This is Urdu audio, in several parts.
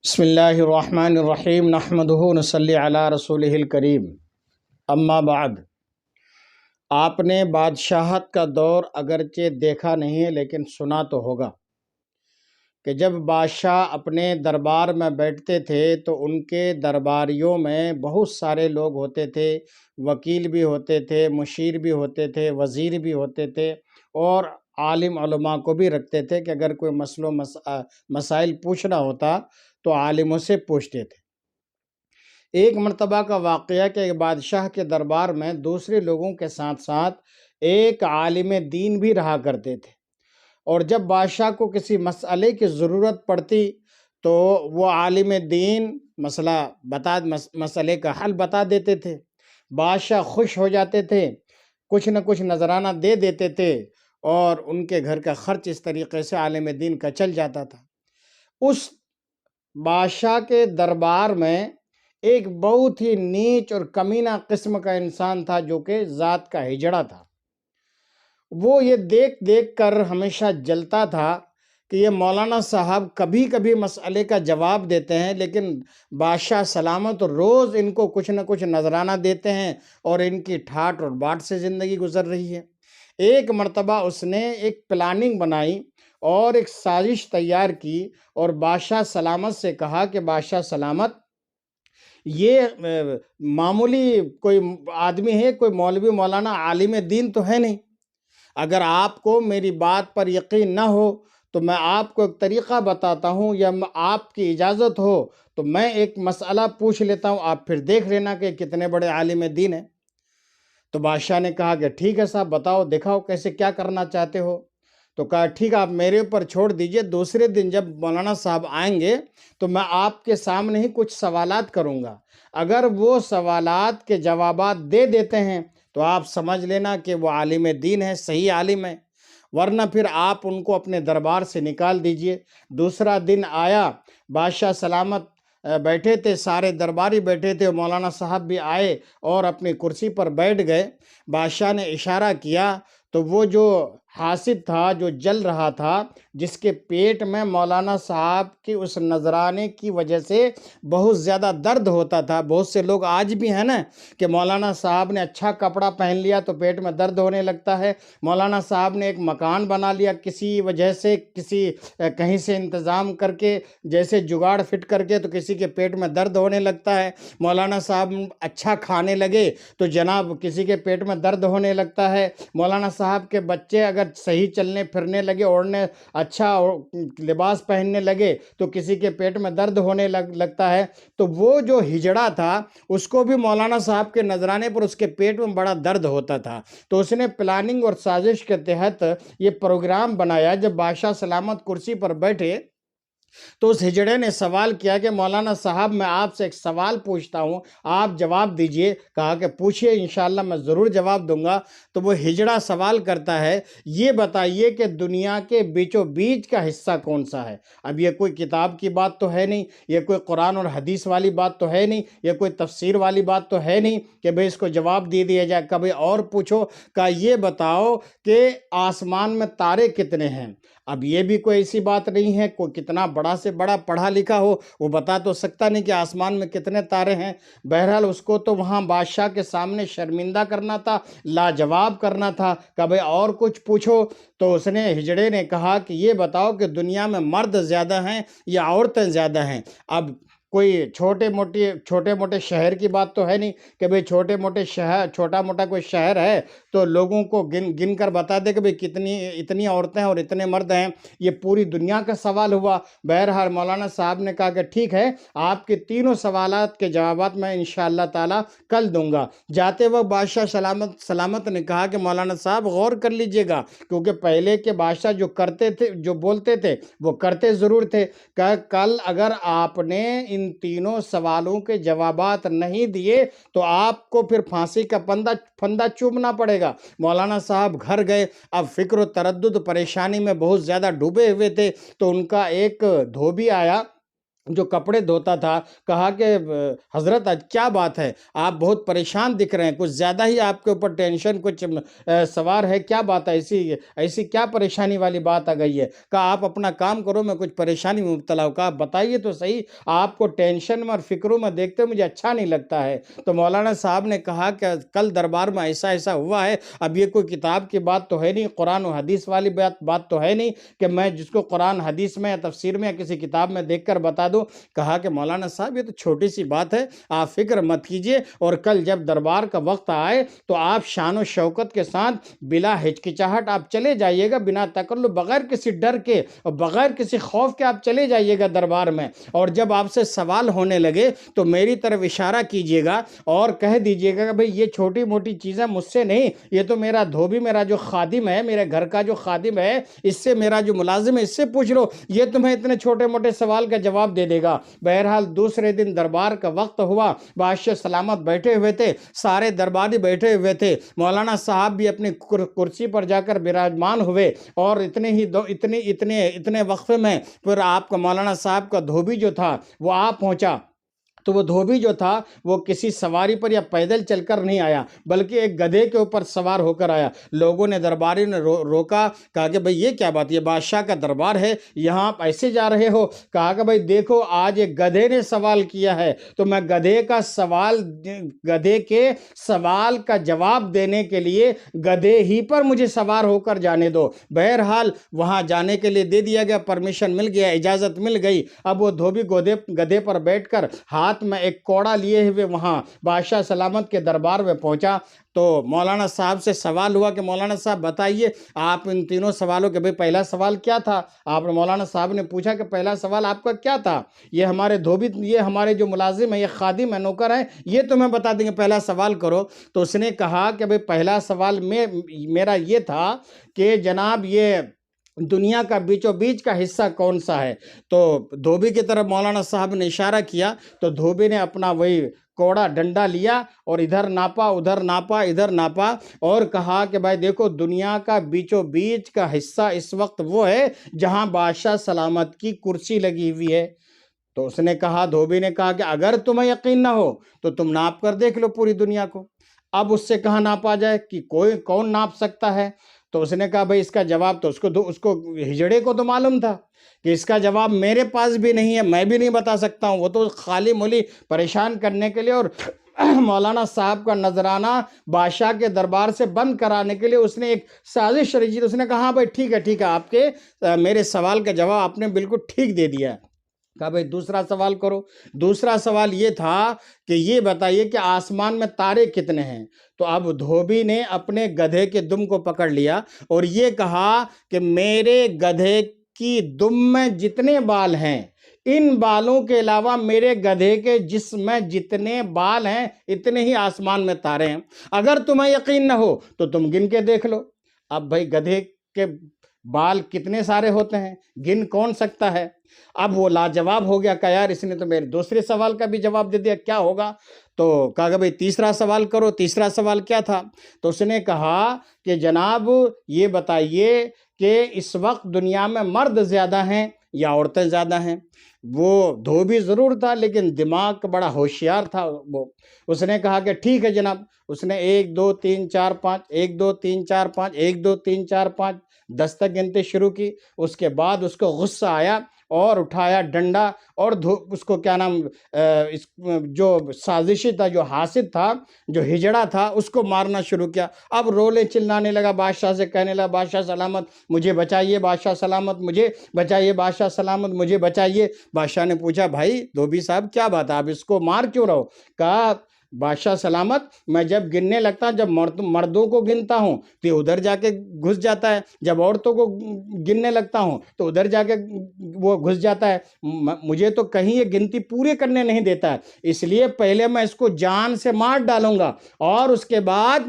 بسم اللہ الرحمن الرحیم نحمدہ نصلی علی رسولہ الکریم اما بعد۔ آپ نے بادشاہت کا دور اگرچہ دیکھا نہیں ہے لیکن سنا تو ہوگا کہ جب بادشاہ اپنے دربار میں بیٹھتے تھے تو ان کے درباریوں میں بہت سارے لوگ ہوتے تھے، وکیل بھی ہوتے تھے، مشیر بھی ہوتے تھے، وزیر بھی ہوتے تھے، اور عالم علماء کو بھی رکھتے تھے کہ اگر کوئی مسائل پوچھنا ہوتا تو عالموں سے پوچھتے تھے۔ ایک مرتبہ کا واقعہ کہ ایک بادشاہ کے دربار میں دوسرے لوگوں کے ساتھ ساتھ ایک عالم دین بھی رہا کرتے تھے، اور جب بادشاہ کو کسی مسئلے کی ضرورت پڑتی تو وہ عالم دین مسئلے کا حل بتا دیتے تھے۔ بادشاہ خوش ہو جاتے تھے، کچھ نہ کچھ نذرانہ دے دیتے تھے، اور ان کے گھر کا خرچ اس طریقے سے عالم دین کا چل جاتا تھا۔ اس بادشاہ کے دربار میں ایک بہت ہی نیچ اور کمینہ قسم کا انسان تھا جو کہ ذات کا ہجڑا تھا۔ وہ یہ دیکھ دیکھ کر ہمیشہ جلتا تھا کہ یہ مولانا صاحب کبھی کبھی مسئلے کا جواب دیتے ہیں لیکن بادشاہ سلامت روز ان کو کچھ نہ کچھ نذرانہ دیتے ہیں اور ان کی ٹھاٹ اور باٹ سے زندگی گزر رہی ہے۔ ایک مرتبہ اس نے ایک پلاننگ بنائی اور ایک سازش تیار کی اور بادشاہ سلامت سے کہا کہ بادشاہ سلامت، یہ معمولی کوئی آدمی ہے، کوئی مولوی مولانا عالم دین تو ہے نہیں۔ اگر آپ کو میری بات پر یقین نہ ہو تو میں آپ کو ایک طریقہ بتاتا ہوں، یا آپ کی اجازت ہو تو میں ایک مسئلہ پوچھ لیتا ہوں، آپ پھر دیکھ لینا کہ کتنے بڑے عالم دین ہیں۔ تو بادشاہ نے کہا کہ ٹھیک ہے صاحب، بتاؤ، دکھاؤ کیسے کیا کرنا چاہتے ہو۔ تو کہا ٹھیک ہے، آپ میرے اوپر چھوڑ دیجئے، دوسرے دن جب مولانا صاحب آئیں گے تو میں آپ کے سامنے ہی کچھ سوالات کروں گا، اگر وہ سوالات کے جوابات دے دیتے ہیں تو آپ سمجھ لینا کہ وہ عالم دین ہے، صحیح عالم ہے، ورنہ پھر آپ ان کو اپنے دربار سے نکال دیجئے۔ دوسرا دن آیا، بادشاہ سلامت بیٹھے تھے، سارے درباری بیٹھے تھے، مولانا صاحب بھی آئے اور اپنی کرسی پر بیٹھ گئے۔ بادشاہ نے اشارہ کیا تو وہ جو حاسد تھا، جو جل رہا تھا، جس کے پیٹ میں مولانا صاحب کی اس نذرانے کی وجہ سے بہت زیادہ درد ہوتا تھا۔ بہت سے لوگ آج بھی ہیں نا کہ مولانا صاحب نے اچھا کپڑا پہن لیا تو پیٹ میں درد ہونے لگتا ہے، مولانا صاحب نے ایک مکان بنا لیا کسی وجہ سے، کہیں سے انتظام کر کے، جیسے جگاڑ فٹ کر کے، تو کسی کے پیٹ میں درد ہونے لگتا ہے۔ مولانا صاحب اچھا کھانے لگے تو جناب کسی کے پیٹ میں درد ہونے لگتا ہے۔ مولانا صاحب کے بچے اگر صحیح چلنے پھرنے لگے، اوڑھنے اچھا لباس پہننے لگے تو کسی کے پیٹ میں درد ہونے لگتا ہے۔ تو وہ جو ہجڑا تھا اس کو بھی مولانا صاحب کے نذرانے پر اس کے پیٹ میں بڑا درد ہوتا تھا، تو اس نے پلاننگ اور سازش کے تحت یہ پروگرام بنایا۔ جب بادشاہ سلامت کرسی پر بیٹھے تو اس ہجڑے نے سوال کیا کہ مولانا صاحب، میں آپ سے ایک سوال پوچھتا ہوں، آپ جواب دیجئے۔ کہا کہ پوچھئے، انشاءاللہ میں ضرور جواب دوں گا۔ تو وہ ہجڑا سوال کرتا ہے، یہ بتائیے کہ دنیا کے بیچو بیچ کا حصہ کون سا ہے؟ اب یہ کوئی کتاب کی بات تو ہے نہیں، یہ کوئی قرآن اور حدیث والی بات تو ہے نہیں، یہ کوئی تفسیر والی بات تو ہے نہیں کہ بھئی اس کو جواب دے دیا جائے۔ کبھی اور پوچھو، کہ یہ بتاؤ کہ آسمان میں تارے کتنے ہیں؟ اب یہ بھی کوئی ایسی بات نہیں ہے، کوئی کتنا بڑا سے بڑا پڑھا لکھا ہو وہ بتا تو سکتا نہیں کہ آسمان میں کتنے تارے ہیں۔ بہرحال اس کو تو وہاں بادشاہ کے سامنے شرمندہ کرنا تھا، لاجواب کرنا تھا۔ کبھی اور کچھ پوچھو، تو اس نے، ہجڑے نے کہا کہ یہ بتاؤ کہ دنیا میں مرد زیادہ ہیں یا عورتیں زیادہ ہیں؟ اب کوئی چھوٹے موٹے شہر کی بات تو ہے نہیں کہ بھئی چھوٹا موٹا کوئی شہر ہے تو لوگوں کو گن کر بتا دے کہ بھئی اتنی عورتیں اور اتنے مرد ہیں۔ یہ پوری دنیا کا سوال ہوا۔ بہرحال مولانا صاحب نے کہا کہ ٹھیک ہے، آپ کے تینوں سوالات کے جوابات میں انشاءاللہ تعالی کل دوں گا۔ جاتے وقت بادشاہ سلامت نے کہا کہ مولانا صاحب غور کر لیجئے گا، کیونکہ پہلے کے بادشاہ جو کرتے تھے، جو بولتے تھے، وہ کرتے ضرور تھے، کہ کل اگر آپ نے ان تینوں سوالوں کے جوابات نہیں دیے تو آپ کو پھر پھانسی کا پھندہ چوبنا پڑے گا۔ مولانا صاحب گھر گئے، اب فکر و تردد پریشانی میں بہت زیادہ ڈوبے ہوئے تھے، تو ان کا ایک دھوبی آیا جو کپڑے دھوتا تھا، کہا کہ حضرت آج کیا بات ہے، آپ بہت پریشان دکھ رہے ہیں، کچھ زیادہ ہی آپ کے اوپر ٹینشن کچھ سوار ہے، کیا بات ہے، ایسی کیا پریشانی والی بات آ گئی ہے؟ کہا آپ اپنا کام کرو، میں کچھ پریشانی میں مبتلا ہوں۔ کہا بتائیے تو صحیح، آپ کو ٹینشن میں اور فکروں میں دیکھتے ہوئے مجھے اچھا نہیں لگتا ہے۔ تو مولانا صاحب نے کہا کہ کل دربار میں ایسا ایسا ہوا ہے، اب یہ کوئی کتاب کی بات تو ہے نہیں، قرآن و حدیث والی بات تو ہے نہیں کہ میں جس کو قرآن حدیث میں یا تفسیر میں یا کسی کتاب میں دیکھ کر بتا دوں۔ کہا کہ مولانا صاحب یہ تو چھوٹی سی بات ہے، آپ فکر مت کیجئے، اور کل جب دربار کا وقت آئے تو آپ شان و شوکت کے ساتھ بلا ہچکچاہٹ آپ چلے جائیے گا، بنا تکلف، بغیر کسی ڈر کے اور بغیر کسی خوف کے آپ چلے جائیے گا دربار میں، اور جب آپ سے سوال ہونے لگے تو میری طرف اشارہ کیجئے گا اور کہہ دیجئے گا کہ بھئی یہ چھوٹی موٹی چیزیں مجھ سے نہیں، یہ تو میرا دھوبی، میرا جو خادم ہے، میرے گھر کا جو خادم ہے، اس سے، میرا جو ملازم ہے، اس سے پوچھ لو، یہ تمہیں اتنے چھوٹے موٹے سوال کا جواب دے گا۔ بہرحال دوسرے دن دربار کا وقت ہوا، بادشاہ سلامت بیٹھے ہوئے تھے، سارے درباری بیٹھے ہوئے تھے، مولانا صاحب بھی اپنی کرسی پر جا کر براجمان ہوئے، اور اتنے وقفے میں پھر آپ کا مولانا صاحب کا دھوبی جو تھا وہ پہنچا۔ تو وہ دھوبی جو تھا وہ کسی سواری پر یا پیدل چل کر نہیں آیا، بلکہ ایک گدھے کے اوپر سوار ہو کر آیا۔ لوگوں نے، درباری نے روکا، کہا کہ بھئی یہ کیا بات، یہ بادشاہ کا دربار ہے، یہاں آپ ایسے جا رہے ہو؟ کہا کہ بھئی دیکھو، آج ایک گدھے نے سوال کیا ہے تو میں گدھے کے سوال کا جواب دینے کے لیے گدھے ہی پر مجھے سوار ہو کر جانے دو۔ بہرحال وہاں جانے کے لیے دے دیا گیا، پرمیشن مل گیا، اجازت مل گئی۔ اب وہ دھوبی گدھے پر بیٹھ کر ہاتھ میں ایک کوڑا لیے ہوئے وہاں بادشاہ سلامت کے دربار میں پہنچا۔ تو مولانا صاحب سے سوال ہوا کہ مولانا صاحب بتائیے، آپ ان تینوں سوالوں کے، بھئی پہلا سوال کیا تھا؟ آپ نے، مولانا صاحب نے پوچھا کہ پہلا سوال آپ کا کیا تھا؟ یہ ہمارے دھوبی، یہ ہمارے جو ملازم ہیں، یہ خادم ہیں، نوکر ہیں، یہ تمہیں بتا دیں گے، پہلا سوال کرو۔ تو اس نے کہا کہ بھئی پہلا سوال میرا یہ تھا کہ جناب یہ دنیا کا بیچو بیچ کا حصہ کون سا ہے؟ تو دھوبی کی طرف مولانا صاحب نے اشارہ کیا، تو دھوبی نے اپنا وہی کوڑا ڈنڈا لیا اور ادھر ناپا، ادھر ناپا، ادھر ناپا، اور کہا کہ بھائی دیکھو، دنیا کا بیچو بیچ کا حصہ اس وقت وہ ہے جہاں بادشاہ سلامت کی کرسی لگی ہوئی ہے۔ تو اس نے کہا، دھوبی نے کہا کہ اگر تمہیں یقین نہ ہو تو تم ناپ کر دیکھ لو پوری دنیا کو۔ اب اس سے کہاں ناپا جائے، کہ کون ناپ سکتا ہے؟ تو اس نے کہا بھئی اس کا جواب تو اس کو ہجڑے کو تو معلوم تھا کہ اس کا جواب میرے پاس بھی نہیں ہے، میں بھی نہیں بتا سکتا ہوں، وہ تو خالی مولی پریشان کرنے کے لیے اور مولانا صاحب کا نذرانہ بادشاہ کے دربار سے بند کرانے کے لیے اس نے ایک سازش رچی۔ اس نے کہا ہاں بھائی ٹھیک ہے، آپ کے میرے سوال کا جواب آپ نے بالکل ٹھیک دے دیا ہے۔ کہا بھئی دوسرا سوال کرو۔ دوسرا سوال یہ تھا کہ یہ بتائیے کہ آسمان میں تارے کتنے ہیں؟ تو اب دھوبی نے اپنے گدھے کے دم کو پکڑ لیا اور یہ کہا کہ میرے گدھے کی دم میں جتنے بال ہیں، ان بالوں کے علاوہ میرے گدھے کے جسم میں جتنے بال ہیں، اتنے ہی آسمان میں تارے ہیں۔ اگر تمہیں یقین نہ ہو تو تم گن کے دیکھ لو۔ اب بھئی گدھے کے بال کتنے سارے ہوتے ہیں، گن کون سکتا ہے؟ اب وہ لاجواب ہو گیا کہ یار اس نے تو میرے دوسرے سوال کا بھی جواب دے دیا، کیا ہوگا؟ تو کہا کہ بھئی تیسرا سوال کرو۔ تیسرا سوال کیا تھا؟ تو اس نے کہا کہ جناب یہ بتائیے کہ اس وقت دنیا میں مرد زیادہ ہیں یا عورتیں زیادہ ہیں؟ وہ دھوبی ضرور تھا لیکن دماغ بڑا ہوشیار تھا وہ۔ اس نے کہا کہ ٹھیک ہے جناب۔ اس نے 1 2 3 4 5 1 2 3 4 5 1 2 3 4 5 10 تک گنتے شروع کی۔ اس کے بعد اس کو غصہ آیا اور اٹھایا ڈنڈا اور اس کو کیا نام جو سازشی تھا، جو حاسد تھا، جو ہجڑا تھا، اس کو مارنا شروع کیا۔ اب رولے چلانے لگا، بادشاہ سے کہنے لگا بادشاہ سلامت مجھے بچائیے، بادشاہ سلامت مجھے بچائیے، بادشاہ سلامت مجھے بچائیے۔ بادشاہ نے پوچھا بھائی دھوبی صاحب کیا بات ہے، آپ اس کو مار کیوں رہو؟ کہا بادشاہ سلامت میں جب گننے لگتا ہوں، جب مردوں کو گنتا ہوں تو یہ ادھر جا کے گھس جاتا ہے، جب عورتوں کو گننے لگتا ہوں تو ادھر جا کے وہ گھس جاتا ہے، مجھے تو کہیں یہ گنتی پورے کرنے نہیں دیتا ہے، اس لیے پہلے میں اس کو جان سے مار ڈالوں گا اور اس کے بعد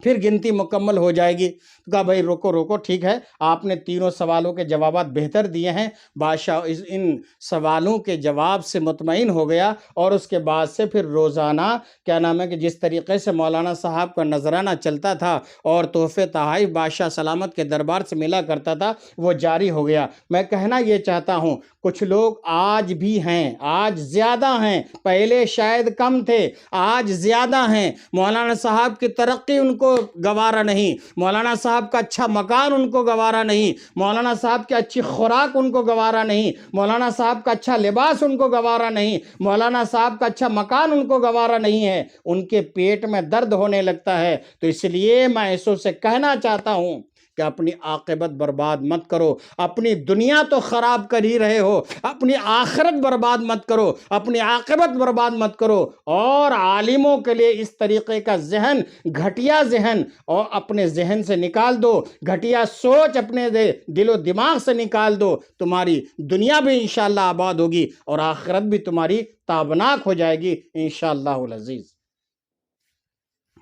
پھر گنتی مکمل ہو جائے گی۔ تو کہا بھائی رکو رکو، ٹھیک ہے، آپ نے تینوں سوالوں کے جوابات بہتر دیے ہیں۔ بادشاہ ان سوالوں کے جواب سے مطمئن ہو گیا، اور اس کے بعد سے پھر روزانہ کیا نام ہے کہ جس طریقے سے مولانا صاحب کا نذرانہ چلتا تھا اور تحفے تحائف بادشاہ سلامت کے دربار سے ملا کرتا تھا، وہ جاری ہو گیا۔ میں کہنا یہ چاہتا ہوں، کچھ لوگ آج بھی ہیں، آج زیادہ ہیں، پہلے شاید کم تھے، آج زیادہ ہیں۔ مولانا صاحب کی ترقی ان کو گوارا نہیں، مولانا صاحب کا اچھا مکان ان کو گوارا نہیں، مولانا صاحب کی اچھی خوراک ان کو گوارا نہیں، مولانا صاحب کا اچھا لباس ان کو گوارا نہیں، مولانا صاحب کا اچھا مکان ان کو گوارا نہیں ہے۔ ان کے پیٹ میں درد ہونے لگتا ہے۔ تو اس لیے میں ایسوں سے کہنا چاہتا ہوں کہ اپنی عاقبت برباد مت کرو۔ اپنی دنیا تو خراب کر ہی رہے ہو، اپنی آخرت برباد مت کرو، اپنی عاقبت برباد مت کرو۔ اور عالموں کے لیے اس طریقے کا ذہن، گھٹیا ذہن، اور اپنے ذہن سے نکال دو، گھٹیا سوچ اپنے دل و دماغ سے نکال دو۔ تمہاری دنیا بھی انشاءاللہ آباد ہوگی، اور آخرت بھی تمہاری تابناک ہو جائے گی انشاءاللہ العزیز۔